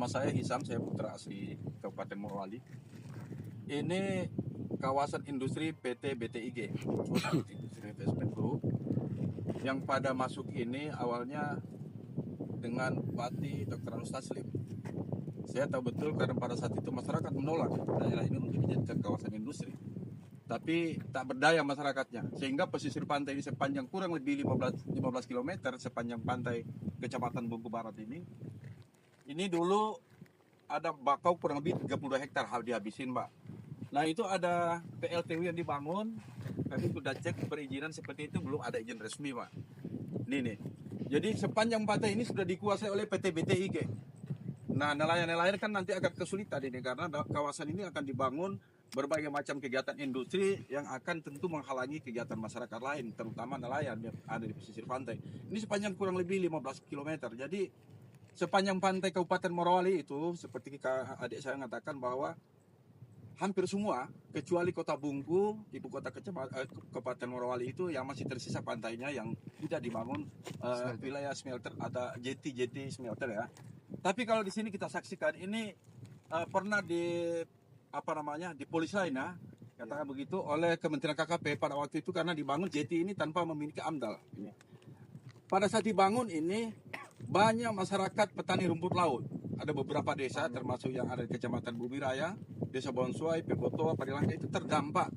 Nama saya Hisam, saya putra asli Kabupaten Morowali. Ini kawasan industri PT BTIG, Industri Investment Group, yang pada masuk ini awalnya dengan Bupati Dr. Anus Taslim. Saya tahu betul karena pada saat itu masyarakat menolak daerah ini untuk dijadikan kawasan industri. Tapi tak berdaya masyarakatnya, sehingga pesisir pantai ini sepanjang kurang lebih 15 km sepanjang pantai Kecamatan Bungku Barat ini dulu ada bakau kurang lebih 32 hektar hal dihabisin, Mbak. Nah, itu ada PLTU yang dibangun, kami sudah cek perizinan seperti itu, belum ada izin resmi, Pak. Ini nih. Jadi sepanjang pantai ini sudah dikuasai oleh PT BTIG. Nah, nelayan-nelayan kan nanti agak kesulitan ini karena kawasan ini akan dibangun berbagai macam kegiatan industri yang akan tentu menghalangi kegiatan masyarakat lain, terutama nelayan yang ada di pesisir pantai. Ini sepanjang kurang lebih 15 km. Jadi sepanjang pantai Kabupaten Morowali itu, seperti adik saya mengatakan bahwa hampir semua, kecuali Kota Bungku, ibu kota Kabupaten Morowali itu yang masih tersisa pantainya yang tidak dibangun wilayah smelter, ada jeti smelter ya. Tapi kalau di sini kita saksikan ini pernah di polis lain ya, katakan begitu, oleh Kementerian KKP pada waktu itu karena dibangun jeti ini tanpa memiliki AMDAL. Pada saat dibangun ini banyak masyarakat petani rumput laut. Ada beberapa desa termasuk yang ada di Kecamatan Bubiraya, Desa Bonsuai, Pebotoa, Parilangga itu terdampak.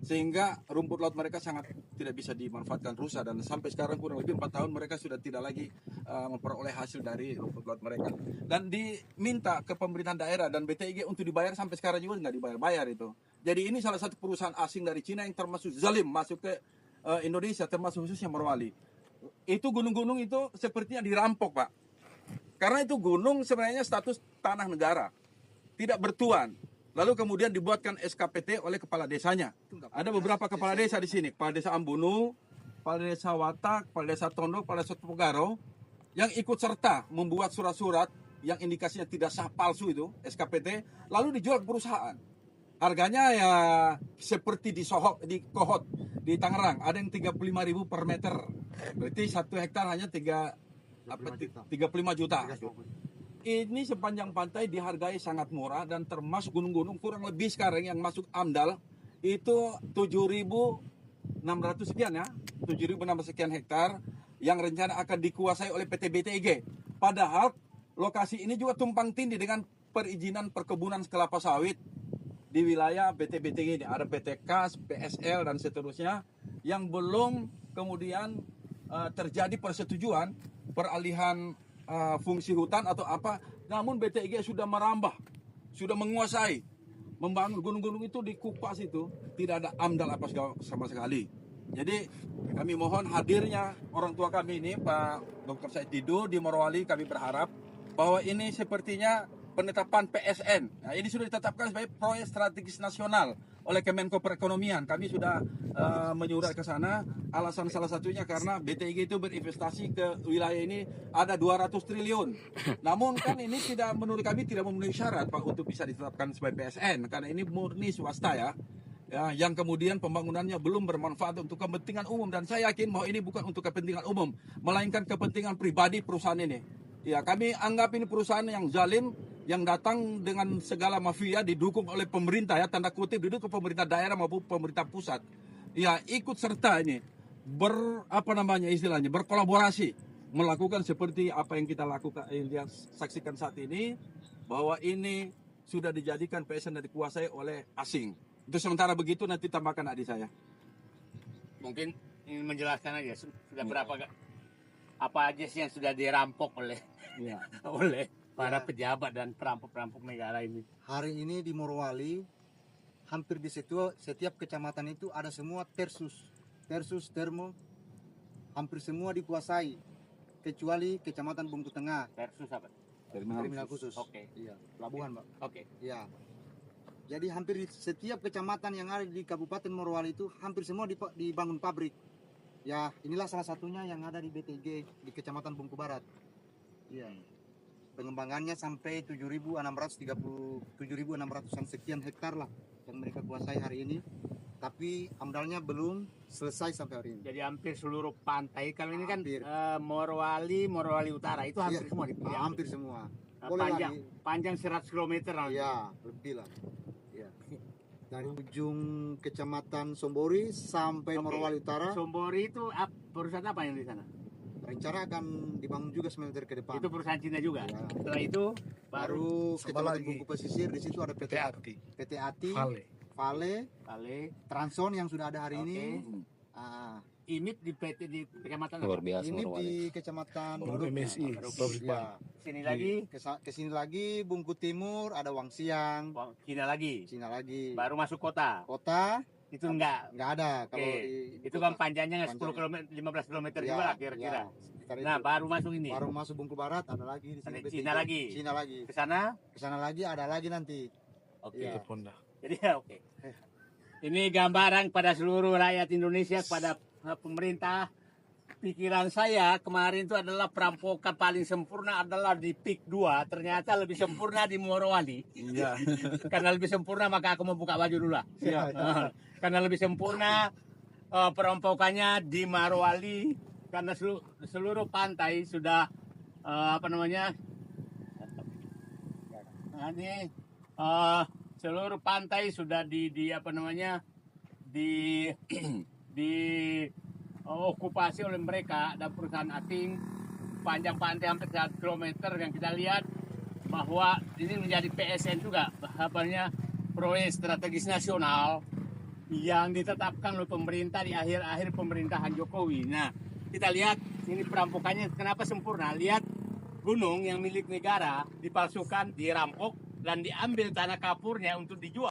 Sehingga rumput laut mereka sangat tidak bisa dimanfaatkan, rusak, dan sampai sekarang kurang lebih 4 tahun mereka sudah tidak lagi memperoleh hasil dari rumput laut mereka. Dan diminta ke pemerintahan daerah dan BTIG untuk dibayar, sampai sekarang juga nggak dibayar-bayar itu. Jadi ini salah satu perusahaan asing dari Cina yang termasuk zalim masuk ke Indonesia, termasuk khususnya Morowali. Itu gunung-gunung itu sepertinya dirampok, Pak. Karena itu gunung sebenarnya status tanah negara, tidak bertuan. Lalu kemudian dibuatkan SKPT oleh kepala desanya. Ada beberapa kepala desa di sini, kepala desa Ambunu, kepala desa Watak, kepala desa Tondo, kepala desa Tupugaro, yang ikut serta membuat surat-surat yang indikasinya tidak sah, palsu itu, SKPT, lalu dijual ke perusahaan. Harganya ya seperti di Kohot, di Tangerang, ada yang 35.000 per meter. Berarti 1 hektar hanya 35 juta. Ini sepanjang pantai dihargai sangat murah dan termasuk gunung-gunung kurang lebih sekarang yang masuk AMDAL itu 7.600 sekian ya, 7.600 sekian hektar yang rencana akan dikuasai oleh PT BTIG. Padahal lokasi ini juga tumpang tindih dengan perizinan perkebunan kelapa sawit di wilayah PT BTIG ini. Ada PT KAS, PSL dan seterusnya yang belum kemudian terjadi persetujuan peralihan fungsi hutan atau apa, namun BTIG sudah merambah, sudah menguasai, membangun gunung-gunung itu di Kupas itu tidak ada AMDAL apa sama sekali. Jadi kami mohon hadirnya orang tua kami ini, Pak Dr. Said Didu di Morowali, kami berharap bahwa ini sepertinya penetapan PSN. Nah, ini sudah ditetapkan sebagai proyek strategis nasional oleh Kemenko Perekonomian. Kami sudah menyurat ke sana. Alasan salah satunya karena BTIG itu berinvestasi ke wilayah ini ada 200 triliun. Namun kan ini menurut kami tidak memenuhi syarat, Pak, untuk bisa ditetapkan sebagai PSN karena ini murni swasta ya, yang kemudian pembangunannya belum bermanfaat untuk kepentingan umum, dan saya yakin bahwa ini bukan untuk kepentingan umum, melainkan kepentingan pribadi perusahaan ini. Ya, kami anggap ini perusahaan yang zalim, yang datang dengan segala mafia didukung oleh pemerintah ya, tanda kutip didukung pemerintah daerah maupun pemerintah pusat. Ya, ikut serta ini berkolaborasi melakukan seperti apa yang kita lakukan, yang saksikan saat ini, bahwa ini sudah dijadikan PSN dan dikuasai oleh asing. Itu sementara begitu, nanti tambahkan adik saya. Mungkin ingin menjelaskan aja sudah berapa apa aja sih yang sudah dirampok oleh oleh para pejabat dan perampok-perampok negara ini. Hari ini di Morowali hampir di setiap kecamatan itu ada semua Tersus, Termo, hampir semua dikuasai kecuali Kecamatan Bungku Tengah. Tersus apa? Terminal khusus. Oke. Iya, pelabuhan, Pak. Oke. Iya. Jadi hampir di setiap kecamatan yang ada di Kabupaten Morowali itu hampir semua dibangun pabrik. Ya, inilah salah satunya yang ada di BTG di Kecamatan Bungku Barat. Iya. Pengembangannya sampai 7.600-an sekian hektar lah yang mereka kuasai hari ini. Tapi AMDAL-nya belum selesai sampai hari ini. Jadi hampir seluruh pantai. Kalau ini kan Morowali Utara itu hampir semua hampir semua. boleh panjang lagi. panjang 100 km. Ya, lebih lah. Ya. Dari ujung kecamatan Sombori sampai Oke. Morowali Utara, Sombori itu perusahaan apa yang di sana? rencana akan dibangun juga smelter ke depan. Itu perusahaan Cina juga. Ya. Setelah itu baru Baru kecamatan lagi. Bungku Pesisir, di situ ada PT Ati, Vale, Vale, Transon yang sudah ada hari Oke. ini. Ah, Imit di PT di kecamatan Luar apa? biasa ini Morowali. di kecamatan MSI, Ya. Sini lagi Kesini lagi Bungku Timur ada Wangsiang, Cina lagi. Cina lagi. Baru masuk kota. Kota Itu enggak. nggak ada kalau Oke. di Itu kota. kan panjangnya nggak 10 km, 15 km Ya, juga lah kira-kira. ya, sekitar Nah, itu. baru masuk ini. Baru masuk Bungku Barat ada lagi di sini. Ada BTG. Cina lagi. Cina lagi. Ke sana. Kesana lagi ada lagi nanti. Oke. Iya. Jadi ya oke. Ini gambaran pada seluruh rakyat Indonesia, kepada pemerintah. Pikiran saya kemarin itu adalah perampokan paling sempurna adalah di PIK 2. Ternyata lebih sempurna di Morowali. Iya. Karena lebih sempurna maka aku membuka baju dulu lah. Siap. Karena lebih sempurna perampokannya di Morowali. Karena seluruh pantai sudah apa namanya? Nah, ini seluruh pantai sudah di apa namanya? di okupasi oleh mereka dan perusahaan asing. Panjang pantai hampir 1 km yang kita lihat bahwa ini menjadi PSN juga, apanya, proyek strategis nasional yang ditetapkan oleh pemerintah di akhir-akhir pemerintahan Jokowi. Nah, kita lihat ini perampokannya kenapa sempurna. Lihat gunung yang milik negara dipalsukan, dirampok dan diambil tanah kapurnya untuk dijual.